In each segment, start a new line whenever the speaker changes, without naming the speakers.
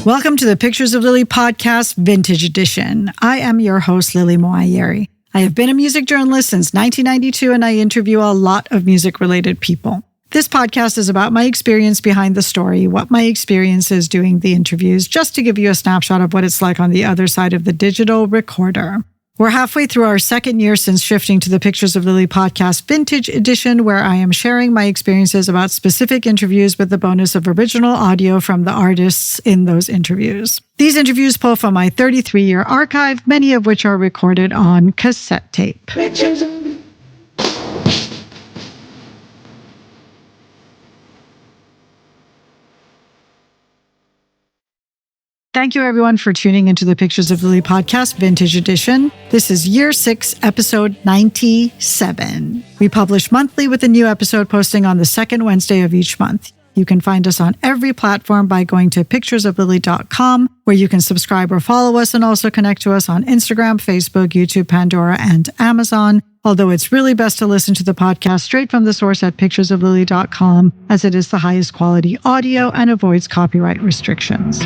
Welcome to the Pictures of Lily podcast, Vintage Edition. I am your host, Lily Moayeri. I have been a music journalist since 1992, and I interview a lot of music-related people. This podcast is about my experience behind the story, what my experience is doing the interviews, just to give you a snapshot of what it's like on the other side of the digital recorder. We're halfway through our second year since shifting to the Pictures of Lily podcast Vintage Edition, where I am sharing my experiences about specific interviews with the bonus of original audio from the artists in those interviews. These interviews pull from my 33-year archive, many of which are recorded on cassette tape. Thank you, everyone, for tuning into the Pictures of Lily podcast, Vintage Edition. This is Year 6, Episode 97. We publish monthly with a new episode posting on the second Wednesday of each month. You can find us on every platform by going to picturesoflily.com, where you can subscribe or follow us and also connect to us on Instagram, Facebook, YouTube, Pandora, and Amazon. Although it's really best to listen to the podcast straight from the source at picturesoflily.com, as it is the highest quality audio and avoids copyright restrictions.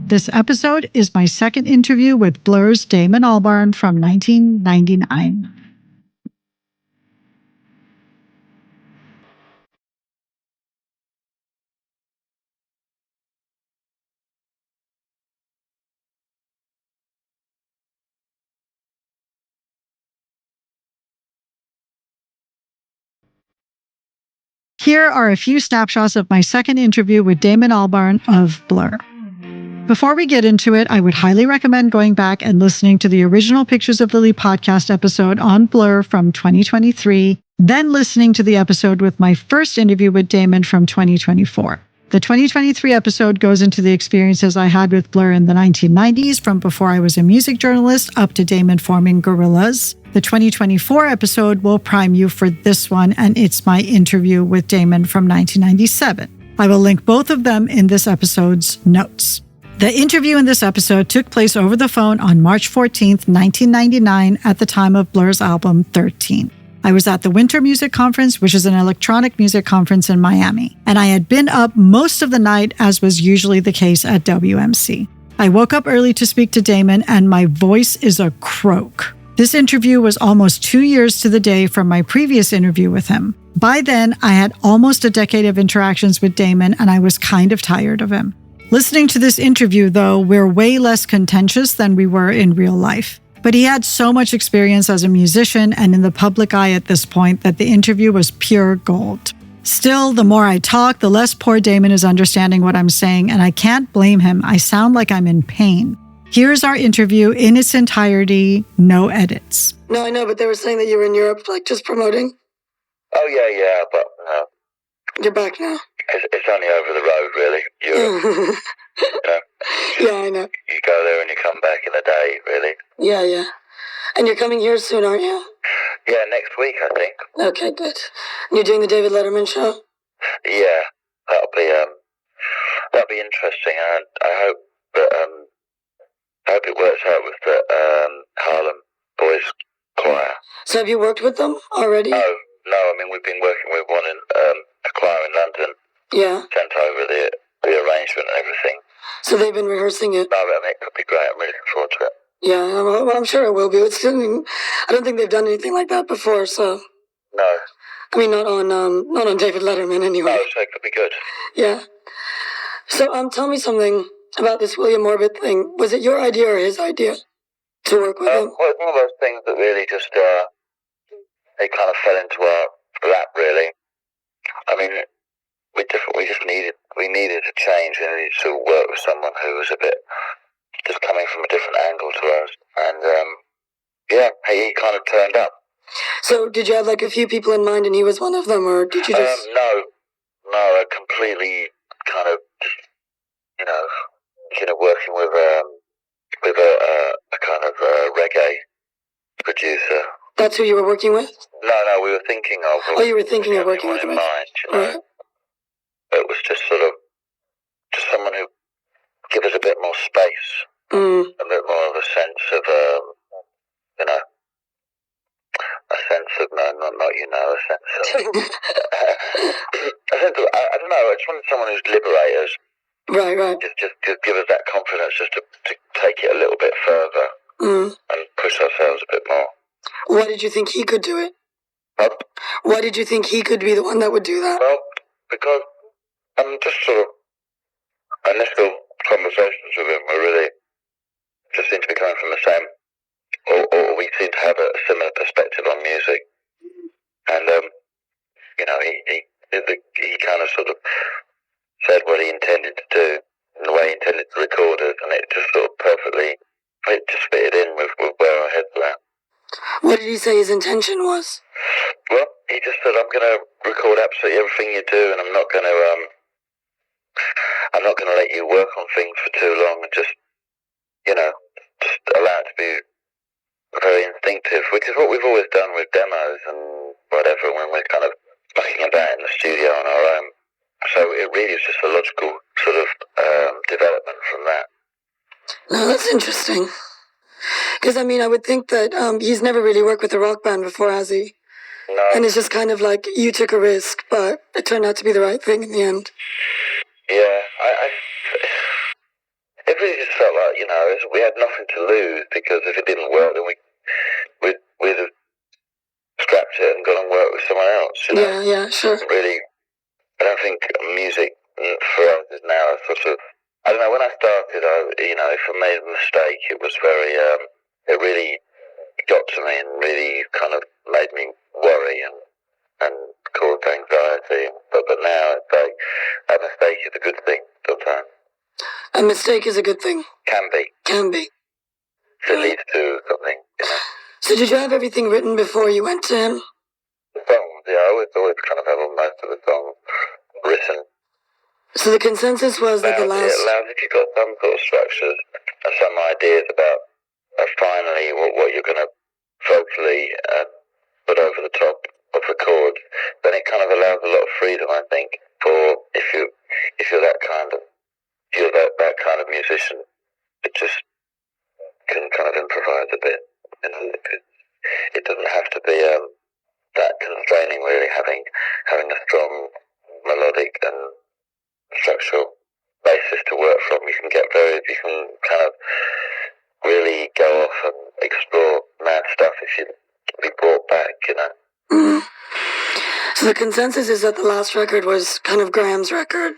This episode is my second interview with Blur's Damon Albarn from 1999. Here are a few snapshots of my second interview with Damon Albarn of Blur. Before we get into it, I would highly recommend going back and listening to the original Pictures of Lily podcast episode on Blur from 2023, then listening to the episode with my first interview with Damon from 2024. The 2023 episode goes into the experiences I had with Blur in the 1990s, from before I was a music journalist up to Damon forming Gorillaz. The 2024 episode will prime you for this one, and it's my interview with Damon from 1997. I will link both of them in this episode's notes. The interview in this episode took place over the phone on March 14th, 1999, at the time of Blur's album 13. I was at the Winter Music Conference, which is an electronic music conference in Miami, and I had been up most of the night, as was usually the case at WMC. I woke up early to speak to Damon, and my voice is a croak. This interview was almost 2 years to the day from my previous interview with him. By then, I had almost a decade of interactions with Damon, and I was kind of tired of him. Listening to this interview, though, we're way less contentious than we were in real life. But he had so much experience as a musician and in the public eye at this point that the interview was pure gold. Still, the more I talk, the less poor Damon is understanding what I'm saying, and I can't blame him. I sound like I'm in pain. Here's our interview in its entirety, no edits.
No, I know, but they were saying that you were in Europe, like, just promoting.
Oh, yeah, but
You're back now.
it's only over the road, really. Europe,
Yeah, I know.
you go there and you come back in a day, really.
Yeah. And you're coming here soon, aren't you?
Yeah, next week, I think.
Okay, good. And you're doing the David Letterman show?
Yeah, that'll be interesting. I hope that I hope it works out with the Harlem Boys Choir.
So have you worked with them already?
No, I mean, we've been working with one in a choir in London.
Yeah.
Sent over the arrangement and everything.
So they've been rehearsing it?
No, I mean, it could be great. I'm really looking forward to it.
Yeah, well, I'm sure it will be. I don't think they've done anything like that before, so...
No.
I mean, not on David Letterman, anyway.
No, so it could be good.
Yeah. So, tell me something about this William Orbit thing. Was it your idea or his idea to work with him?
Well, it's one of those things that really just, it kind of fell into our lap, really. I mean, we needed a change. We needed to work with someone who was a bit, just coming from a different angle to us. And, yeah, he kind of turned up.
So, did you have, like, a few people in mind and he was one of them, or did you just...
No, I completely kind of, working with a kind of reggae producer.
That's who you were working with?
No, we were thinking of...
Oh, you were thinking of working with him.
In mind,
Right.
It was just sort of, just someone who give us a bit more space, a bit more of a sense of, you know, a sense of, no, not you know, a sense of, I don't know, I just wanted someone who's liberators.
Right.
Just give us that confidence just to take it a little bit further and push ourselves a bit more.
Why did you think he could do it? Why did you think he could be the one that would do that?
Well, because just sort of initial conversations with him were really just seem to be coming from the same, or we seem to have a similar perspective on music. And, you know, he kind of sort of said what he intended to do and the way he intended to record it, and it just sort of perfectly, it just fitted in with where our heads were at.
What did he say his intention was?
Well, he just said, I'm going to record absolutely everything you do, and I'm not going to let you work on things for too long, and just, you know, just allow it to be very instinctive, which is what we've always done with demos and whatever when we're kind of mucking about in the studio on our own. So it really is just a logical sort of development from that.
No, that's interesting. Because, I mean, I would think that he's never really worked with a rock band before, has he?
No.
And it's just kind of like you took a risk, but it turned out to be the right thing in the end.
Yeah, it really just felt like, you know, we had nothing to lose, because if it didn't work, then we'd have scrapped it and gone and worked with someone else, you know?
Yeah, sure.
Really, I don't think music for us is now a sort of, I don't know, when I started, you know, if I made a mistake, it was very, it really got to me and really kind of made me worry and caused anxiety. But now it's like, a mistake is a good thing sometimes.
A mistake is a good thing.
Can be. If it leads to something, you know.
So did you have everything written before you went to him?
The songs, yeah, I always kind of have most of the songs written.
So the consensus was that the last...
It allows if you've got some sort of structures and some ideas about finally what you're going to vocally put over the top of the chords, then it kind of allows a lot of freedom, I think, for if you're that kind of musician, it just can kind of improvise a bit. You know, it doesn't have to be that constraining, really, having a strong melodic and structural basis to work from. You can kind of really go off and explore mad stuff if you be brought back, you know.
Mm. So the consensus is that the last record was kind of Graham's record,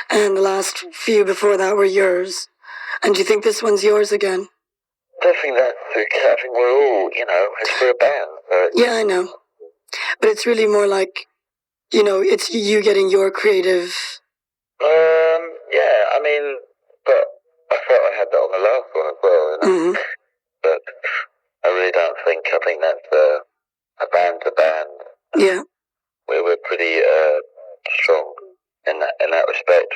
and the last few before that were yours. And do you think this one's yours again?
I don't think that's the case. I think we're all, you know, it's for a band.
Yeah, I know. But it's really more like, you know, it's you getting your creative...
Yeah, I mean, but I felt I had that on the last one as well, you know. Mm-hmm. But I really don't think, I think that's a band to band.
Yeah.
We're pretty strong in that respect.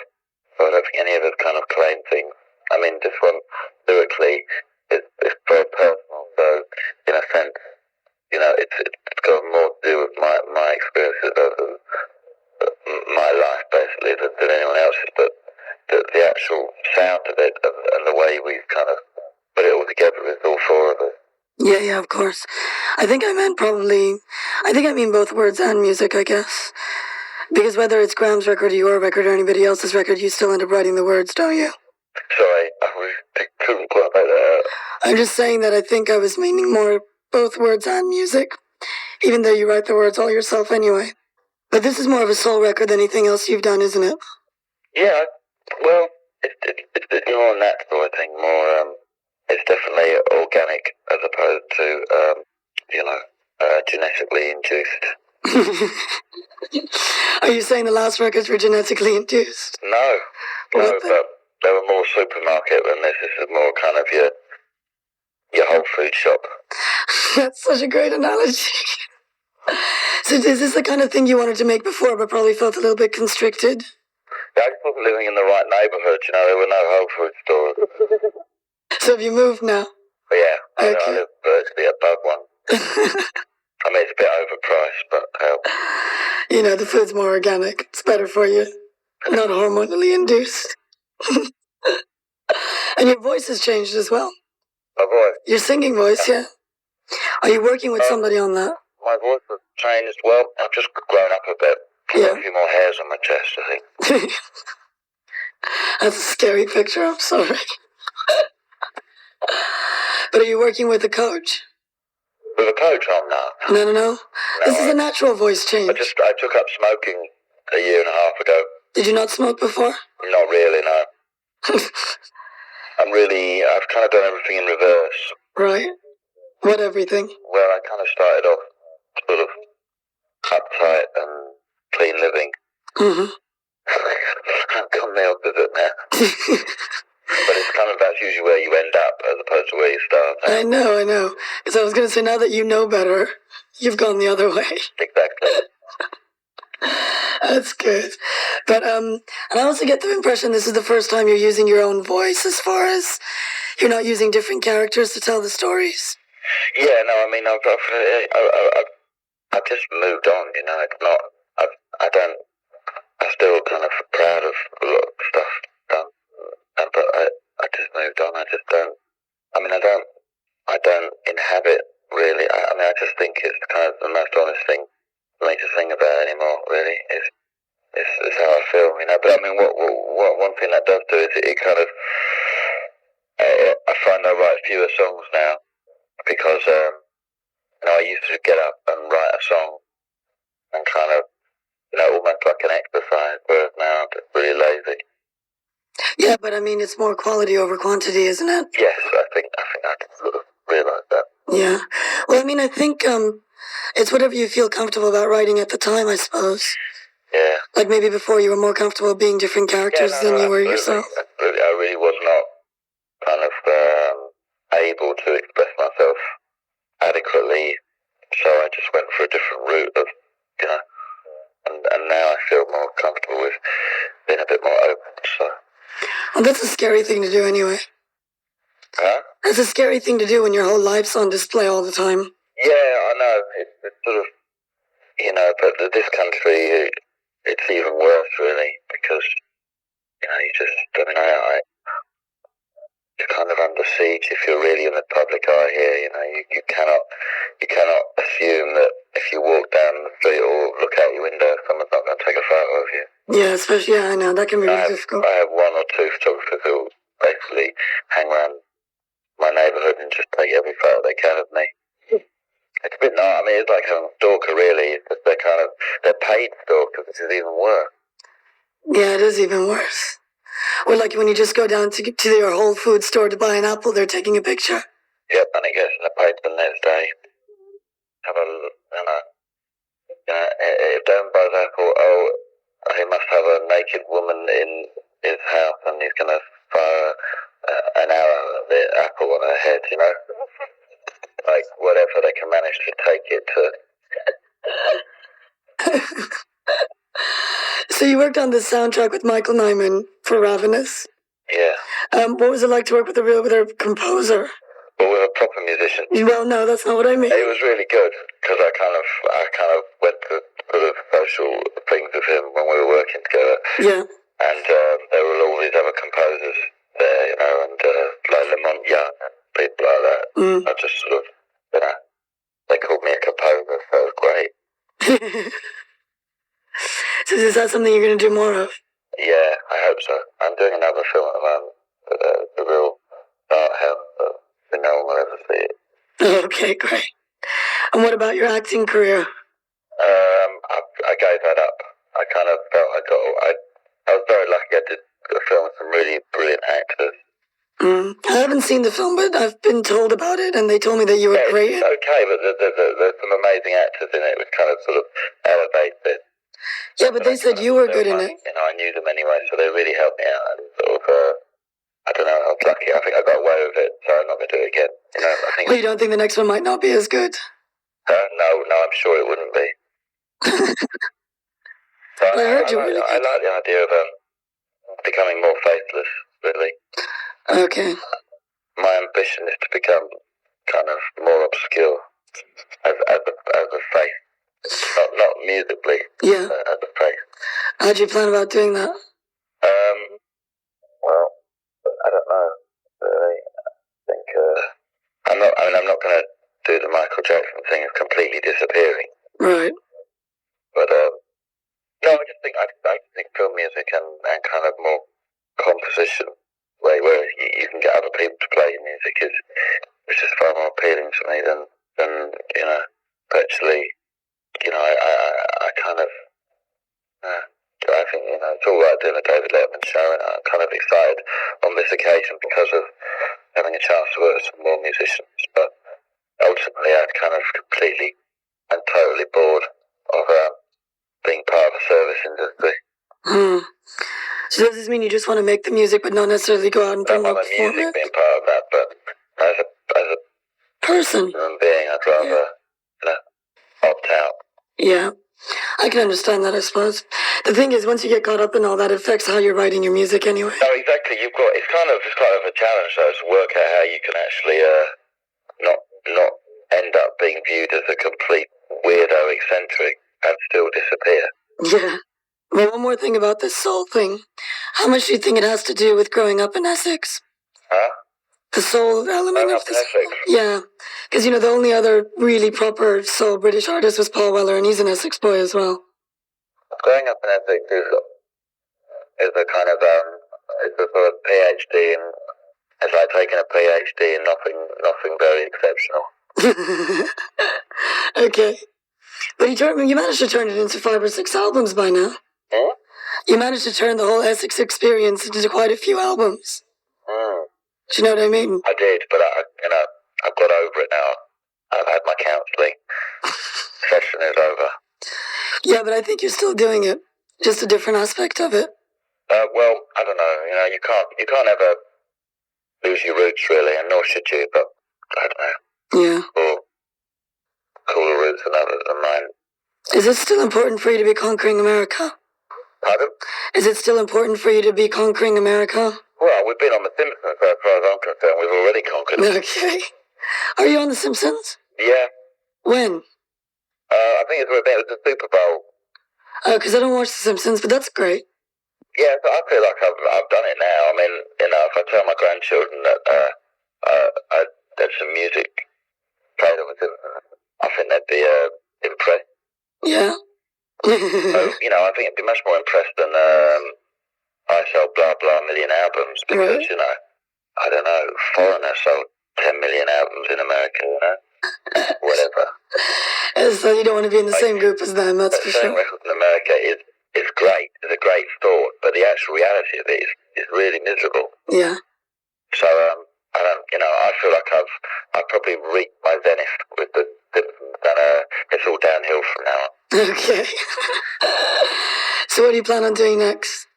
So I don't think any of us kind of claim things. I mean, this one, lyrically, it's very personal, so in a sense, you know, it's got more to do with my experiences of my life, basically, than anyone else's, but the actual sound of it and the way we've kind of put it all together with all four of us.
Yeah, of course. I think I mean both words and music, I guess. Because whether it's Graham's record or your record or anybody else's record, you still end up writing the words, don't you?
Sorry, I couldn't quite make that out.
I'm just saying that I think I was meaning more both words and music, even though you write the words all yourself anyway. But this is more of a soul record than anything else you've done, isn't it?
Yeah, well, it's more on that sort of thing, more, it's definitely organic as opposed to, you know, genetically induced.
Are you saying the last records were genetically induced?
No, but they were more supermarket than this. This is more kind of your whole food shop.
That's such a great analogy. So is this the kind of thing you wanted to make before but probably felt a little bit constricted?
Yeah, I just wasn't living in the right neighbourhood, you know, there were no whole food stores.
So have you moved now?
Yeah,
okay.
I live virtually above one. I mean, it's a bit overpriced, but help.
You know, the food's more organic. It's better for you. Not hormonally induced. And your voice has changed as well.
My voice.
Your singing voice, yeah. Are you working with somebody on that?
My voice was changed. Well, I've just grown up a bit. I've got a few more hairs on my chest, I think.
That's a scary picture, I'm sorry. But are you working with a coach?
With a coach on now?
No. This is a natural voice change.
I took up smoking a year and a half ago.
Did you not smoke before?
Not really, no. I've kind of done everything in reverse.
Right. What everything?
Well, I kind of started off sort of uptight and clean living.
Mm-hmm.
I've gone the opposite now. But it's kind of, that's usually where you end up as opposed to where you start.
I know. Because I was going to say, now that you know better, you've gone the other way.
Exactly.
That's good. But, and I also get the impression this is the first time you're using your own voice, as far as you're not using different characters to tell the stories.
Yeah, no, I mean, I've just moved on, you know, it's not, I'm still kind of proud of a lot of stuff done, but I just moved on. I don't inhabit, really. I just think it's kind of the most honest thing for me to sing about anymore, really. It's how I feel, you know. But I mean, what one thing that does do is it kind of, I find I write fewer songs now because, you know, I used to get up and write a song and kind of, you know, almost like an exercise, whereas now I'm just really lazy.
Yeah, but I mean, it's more quality over quantity, isn't it?
Yes, I think I can sort of realise that.
Yeah. Well, I mean, I think it's whatever you feel comfortable about writing at the time, I suppose.
Yeah.
Like maybe before you were more comfortable being different characters than you were yourself.
Absolutely. I really was not kind of able to express myself adequately, so I just went for a different route of, you know, and now I feel more comfortable with being a bit more open, so.
Well, that's a scary thing to do anyway.
Huh?
That's a scary thing to do when your whole life's on display all the time.
Yeah, I know. It's sort of, you know, but this country, it's even worse, really, because, you know, you're kind of under siege if you're really in the public eye here, you know. You cannot assume that if you walk down the street or look out your window, someone's not going to take a photo of you.
Yeah, especially, I know, that can be really difficult.
I have one or two photographers who basically hang around my neighbourhood and just take every photo they can of me. It's a bit, I mean, it's like having a stalker, really. It's just they're paid stalkers, which is even worse.
Yeah, it is even worse. Or like when you just go down to your Whole Foods store to buy an apple, they're taking a picture.
Yep, and it gets in the paper the next day. Have a look, you know, if don't buy the apple, oh, he must have a naked woman in his house and he's going to fire an arrow at the apple on her head, you know. Like, whatever they can manage to take it to.
So you worked on this soundtrack with Michael Nyman for Ravenous.
Yeah.
What was it like to work with a composer?
Well, with a proper musician.
Well, no, that's not what I mean.
It was really good because I kind of went to sort of social things with him when we were working together.
Yeah.
And there were all these other composers there, you know, and like Lamont Young and people like that. I just sort of, you know, they called me a composer, so it was great.
So is that something you're going to do more of?
Yeah, I hope so. I'm doing another film at the moment, the real art house, but no one will ever see it.
Okay, great. And what about your acting career?
I gave that up. I kind of felt I was very lucky. I did a film with some really brilliant actors.
I haven't seen the film, but I've been told about it, and they told me that you were great.
It's okay, but there's some amazing actors in it, which kind of sort of elevates it.
Yeah, but they said you were good in it.
You know, I knew them anyway, so they really helped me out. And sort of, I don't know, I was lucky. I think I got away with it, so I'm not going to do it again. You know, I think.
Well, you don't think the next one might not be as good?
No, I'm sure it wouldn't be. So
I heard you really
I like the idea of becoming more faithless, really.
Okay.
My ambition is to become kind of more obscure as a faith. Not musically.
Yeah.
As a faith.
How do you plan about doing that?
Well, I don't know. Really. I think I mean, I'm not going to do the Michael Jackson thing of completely disappearing.
Right.
But, no, I just think film music and kind of more composition, where you can get other people to play your music is just far more appealing to me than virtually, I kind of, I think, it's all right doing a David Letterman show, and I'm kind of excited on this occasion because of having a chance to work with some more musicians, but ultimately I'm kind of completely and totally bored of being part of a service industry.
So does this mean you just want to make the music but not necessarily go out and promote
the music being part of that, but as a
person,
human being, I'd rather opt out.
Yeah, I can understand that, I suppose. The thing is, once you get caught up in all that, it affects how you're writing your music anyway.
No, exactly. It's kind of a challenge, though, to work out how you can actually not end up being viewed as a complete weirdo, eccentric, and still disappear.
Yeah. Well, one more thing about this soul thing. How much do you think it has to do with growing up in Essex?
Huh?
The soul element of this?
Essex?
Yeah. Because, the only other really proper soul British artist was Paul Weller, and he's an Essex boy as well.
Growing up in Essex is a kind of, it's a sort of PhD, and it's like taking a PhD in nothing very exceptional.
Okay. But you managed to turn it into 5 or 6 albums by now.
Hmm?
You managed to turn the whole Essex experience into quite a few albums. Do you know what I mean?
I did, but I've got over it now. I've had my counselling. Session is over.
Yeah, but I think you're still doing it. Just a different aspect of it.
Well, I don't know. You can't ever lose your roots, really, and nor should you. But I don't know.
Yeah.
Or cooler roots than others than mine.
Is it still important for you to be conquering America?
Pardon?
Is it still important for you to be conquering America?
Well, we've been on The Simpsons, so as far as I'm concerned. We've already conquered it.
Okay. Are you on The Simpsons?
Yeah.
When?
I think it was the Super Bowl.
Because I don't watch The Simpsons, but that's great.
Yeah, so I feel like I've done it now. I mean, if I tell my grandchildren that there's some music played on The Simpsons, I think they'd be impressed.
Yeah.
So, I think it'd be much more impressed than I sold blah blah million albums because,
Right.
I don't know, Foreigner sold 10 million albums in America, whatever.
So you don't want to be in the same group as them, that's for
Selling
sure.
records in America is great. It's a great thought, but the actual reality of it is really miserable.
Yeah.
So I feel like I've probably reached my zenith with the Simpsons, and it's all downhill from now on.
Okay. So what do you plan on doing next?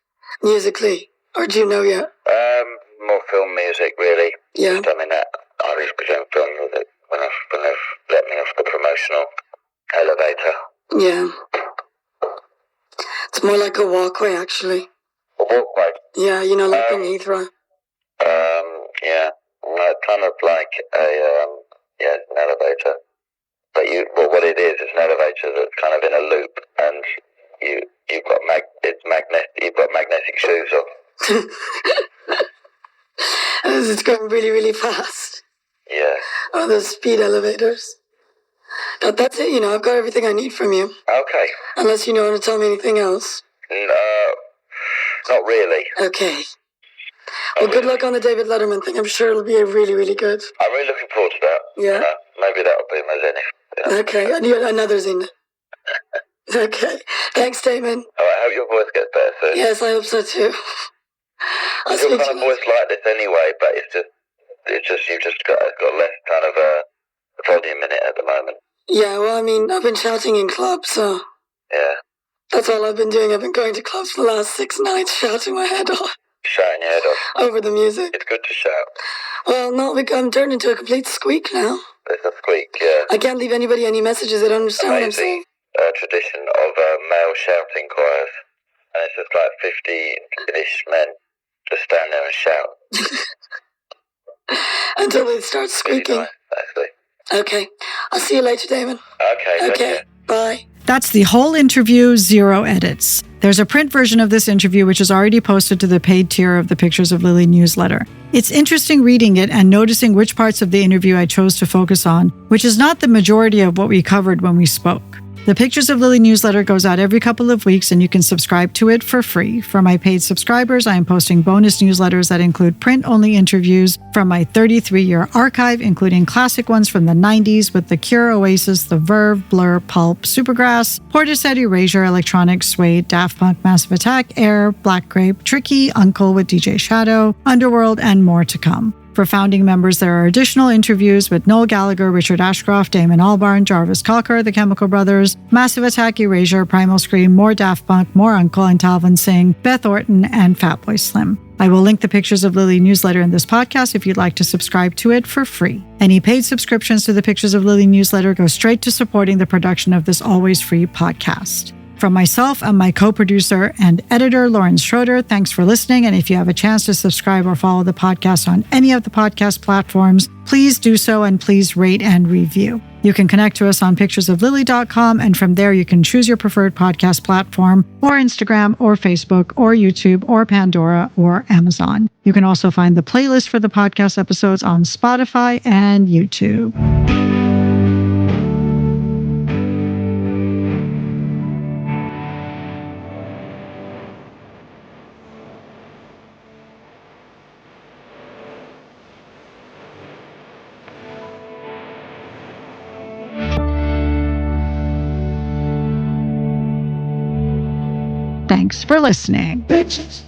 Musically? Or do you know yet?
More film music, really.
Yeah.
I mean, I was doing film music when they've let me off the promotional elevator.
Yeah. It's more like a walkway, actually.
A walkway?
Yeah, like in Heathrow.
Yeah. Well, it's kind of like it's an elevator. But what it is an elevator that's kind of in a loop, and you've got magnetic shoes on.
It's going really, really fast.
Yeah.
Oh, those speed elevators. But that's it, I've got everything I need from you.
Okay.
Unless you want to tell me anything else.
No, not really.
Okay. Well, good luck on the David Letterman thing. I'm sure it'll be really, really good.
I'm really looking forward to that.
Yeah.
Maybe that'll be my zenith.
Okay, and another zenith. Okay. Thanks, Damon.
All right, I hope your voice gets better soon.
Yes, I hope so too. I'll
Your
speak
kind
to
of
you.
voice like this anyway, but you've just got less kind of volume in it at the moment.
Yeah, well, I've been shouting in clubs, so
Yeah.
that's all I've been doing. I've been going to clubs for the last 6 nights, shouting my head off
Shouting your head off.
over the music.
It's good to shout.
Well, no, I'm turned into a complete squeak now.
It's a squeak, yeah.
I can't leave anybody any messages. They don't understand what I'm saying.
Tradition of male shouting choirs. And it's just like 50 British men just stand there and shout.
Until they start squeaking.
Really nice, actually.
Okay. I'll see you later, Damon.
Okay.
Okay. Bye.
That's the whole interview, 0 edits. There's a print version of this interview which is already posted to the paid tier of the Pictures of Lily newsletter. It's interesting reading it and noticing which parts of the interview I chose to focus on, which is not the majority of what we covered when we spoke. The Pictures of Lily newsletter goes out every couple of weeks and you can subscribe to it for free. For my paid subscribers, I am posting bonus newsletters that include print-only interviews from my 33-year archive, including classic ones from the 90s with The Cure, Oasis, The Verve, Blur, Pulp, Supergrass, Portishead, Erasure, Electronic, Suede, Daft Punk, Massive Attack, Air, Black Grape, Tricky, Uncle with DJ Shadow, Underworld, and more to come. For founding members, there are additional interviews with Noel Gallagher, Richard Ashcroft, Damon Albarn, Jarvis Cocker, The Chemical Brothers, Massive Attack, Erasure, Primal Scream, more Daft Punk, more Uncle and Talvin Singh, Beth Orton, and Fatboy Slim. I will link the Pictures of Lily newsletter in this podcast if you'd like to subscribe to it for free. Any paid subscriptions to the Pictures of Lily newsletter go straight to supporting the production of this always free podcast. From myself and my co-producer and editor, Lauren Schroeder, thanks for listening. And if you have a chance to subscribe or follow the podcast on any of the podcast platforms, please do so and please rate and review. You can connect to us on picturesoflily.com, and from there you can choose your preferred podcast platform, or Instagram, or Facebook, or YouTube, or Pandora, or Amazon. You can also find the playlist for the podcast episodes on Spotify and YouTube. Thanks for listening.
Bitches.